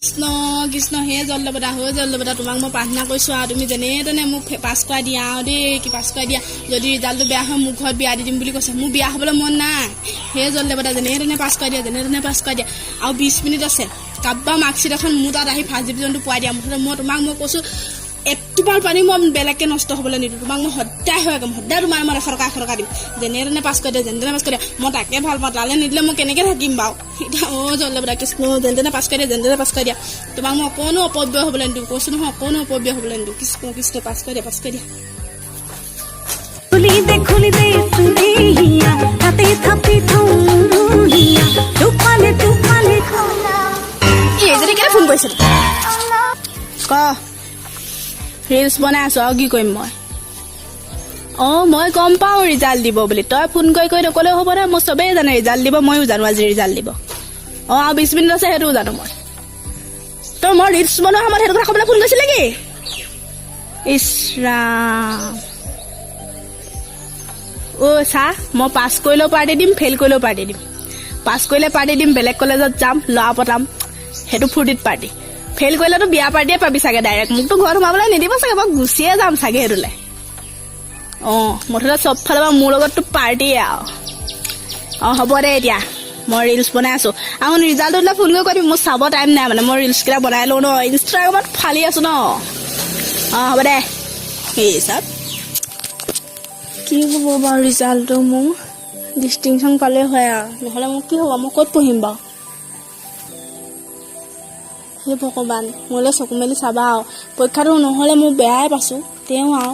কৃষ্ণ কৃষ্ণ হে জলদেৱতা তোমাক মই প্ৰাৰ্থনা কৰিছোঁ আৰু তুমি যেনে তেনে মোক পাছ কৰাই দিয়া আৰু দেই কি পাছ কৰাই দিয়া যদি ৰিজাল্টটো বেয়া হয় মোক ঘৰত বিয়া দি দিম বুলি কৈছে মোৰ বিয়া হ'বলৈ মন নাই হে জলদেৱতা যেনে তেনে পাছ কৰাই দিয়া আৰু 20 মিনিট আছে কাব্বা মাৰ্কশ্বিট এখন মোৰ তাত আহি ফাৰ্ষ্ট ডিভিজনটো পোৱাই দিয়া মুঠতে মই তোমাক মই কৈছোঁ এটোপাল পানী মই বেলেগকৈ নষ্ট হ'বলৈ নিদিওঁ তোমাক মই সদায় হয় কম সদায় তোমাৰ মই 100 টকা দিম যেনে তেনে পাছ কৰি দিয়া মই তাকে ভাল পাওঁ তালৈ নিদিলে মই কেনেকৈ থাকিম বাৰু এতিয়া জলদেৱতা কৃষ্ণ যেনে তেনে পাছ কৰি দিয়া তোমাক মই অকণো অপব্যয় হ'বলৈ নিদিওঁ কৈছোঁ নহয় অকণো অপব্যয় হ'বলৈ নিদিওঁ কৃষ্ণ কৃষ্ণ পাছ কৰি দিয়া যদি কেনে ফোন কৰিছিল ক ৰিলছ বনাই আছো আৰু কি কৰিম মই গম পাওঁ ৰিজাল্ট দিব বুলি তই ফোন কৰি নকলেও হ'ব দে মই চবেই জানো ৰিজাল্ট দিব ময়ো জানো আজি ৰিজাল্ট দিব আৰু 20 মিনিট আছে সেইটোও জানো মই তই মই ৰিলছ বনোৱা সময়ত সেইটো কথা ক'বলৈ ফোন কৰিছিল নেকি ইছ ৰাম চা মই পাছ কৰিলেও পাৰ্টি দিম ফেইল কৰিলেও পাৰ্টি দিম পাছ কৰিলে পাৰ্টি দিম বেলেগ কলেজত যাম ল'ৰা পতাম সেইটো ফূৰ্তিত পাৰ্টি ফেইল কৰিলেতো বিয়া পাৰ্টিয়ে পাবি চাগে ডাইৰেক্ট মোকতো ঘৰত সোমাবলৈ নিদিব চাগে মই গুচিয়ে যাম চাগে সেইটোলৈ মুঠতে চব ফালৰ পৰা মোৰ লগততো পাৰ্টিয়ে আৰু হ'ব দে এতিয়া মই ৰিলছ বনাই আছোঁ আৰু ৰিজাল্টটো দিলে ফোন কৰি দিম মোৰ চাব টাইম নাই মানে মই ৰিলছকেইটা বনাই লওঁ ন ইনষ্টাগ্ৰামত ফালি আছোঁ ন হ'ব দে সেই চব কি হ'ব বাৰু ৰিজাল্টটো মোৰ ডিষ্টিংশ্যন পালেই হয় আৰু নহ'লে মোক কি হ'ব মই ক'ত পঢ়িম বাৰু হে ভগৱান মোলৈ চকু মেলি চাবা আৰু পৰীক্ষাটো নহ'লে মোৰ বেয়াই পাইছোঁ তেওঁ আৰু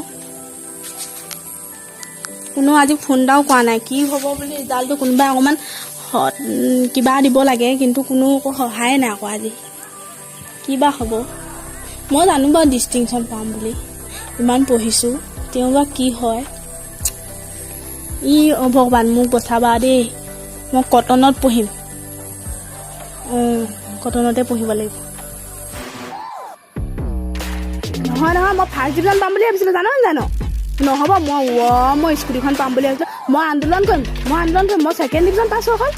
কোনো আজি ফোন এটাও কৰা নাই কি হ'ব বুলি ৰিজাল্টটো কোনোবাই অকণমান কিবা দিব লাগে কিন্তু কোনো একো সহায়ে নাই আকৌ আজি কিবা হ'ব মই জানো বাৰু ডিষ্টিংশ্যন পাম বুলি ইমান পঢ়িছোঁ তেওঁ বা কি হয় ভগৱান মোক বচাবা দেই মই কটনত পঢ়িম কটনতে পঢ়িব লাগিব নহয় মই ফাৰ্ষ্ট ডিভিজন পাম বুলি ভাবিছিলোঁ জানো নহ'ব মই স্কুটিখন পাম বুলি ভাবিছিলোঁ মই আন্দোলন কৰিম মই ছেকেণ্ড ডিভিজন পাছ হ'ল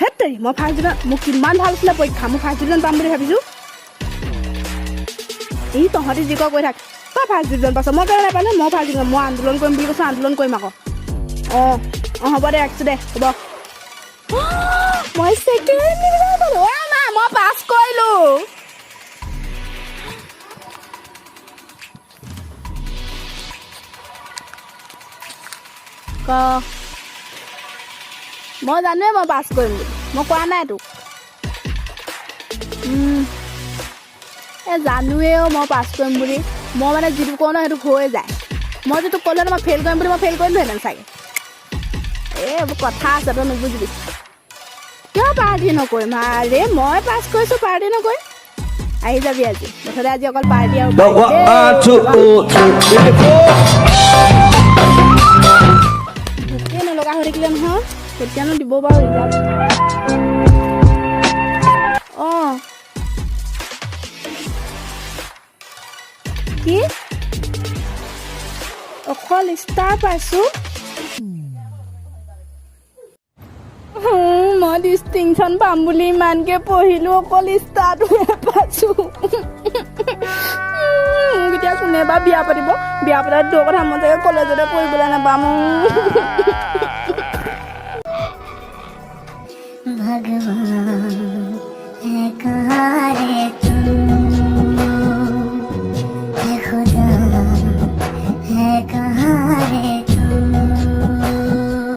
হেৰি মই ফাৰ্ষ্ট ডিভিজন মোক কিমান ভাল আছিলে পৰীক্ষা মই ফাৰ্ষ্ট ডিভিজন পাম বুলি ভাবিছোঁ তহঁতি যি কৈ থাক তই ফাৰ্ষ্ট ডিভিজন পাছ মই কেলৈ নাপালোঁ মই ফাৰ্ষ্ট ডিভিজন মই আন্দোলন কৰিম বুলি কৈছোঁ আন্দোলন কৰিম আকৌ হ'ব দে ৰাখিছোঁ দে হ'ব মই ছেকেণ্ড ডিভিজন পালোঁ মই পাছ কৰিলোঁ মই জানোৱে মই পাছ কৰিম বুলি মই কোৱা নাই তোক জানোৱেও মই পাছ কৰিম বুলি মই মানে যিটো কওঁ ন সেইটো হৈ যায় মই যিটো ক'লো মই ফেইল কৰিম বুলি মই ফেইল কৰিলোহেঁতেন চাগে এইবোৰ কথা আছে তই নুবুজিবি কিয় পাৰ্টি নকৰিম আৰে মই পাছ কৰিছোঁ পাৰ্টি নকৰিম আহি যাবি আজি মুঠতে আজি অকল পাৰ্টি আৰু ভোকে নলগা হৈ থাকিলে নহয় কেতিয়ানো দিব বাৰু ৰিজাল্ট কি অকল ষ্টাৰ পাইছোঁ মই ডিষ্টিংশ্যন পাম বুলি ইমানকৈ পঢ়িলোঁ অকল ষ্টাৰটোহে পাইছোঁ মোক এতিয়া কোনে বা বিয়া পাতিব বিয়া পতাৰ তোৰ কথা মই চাগে কলেজতে পঢ়িবলৈ নাপাম ভগৱান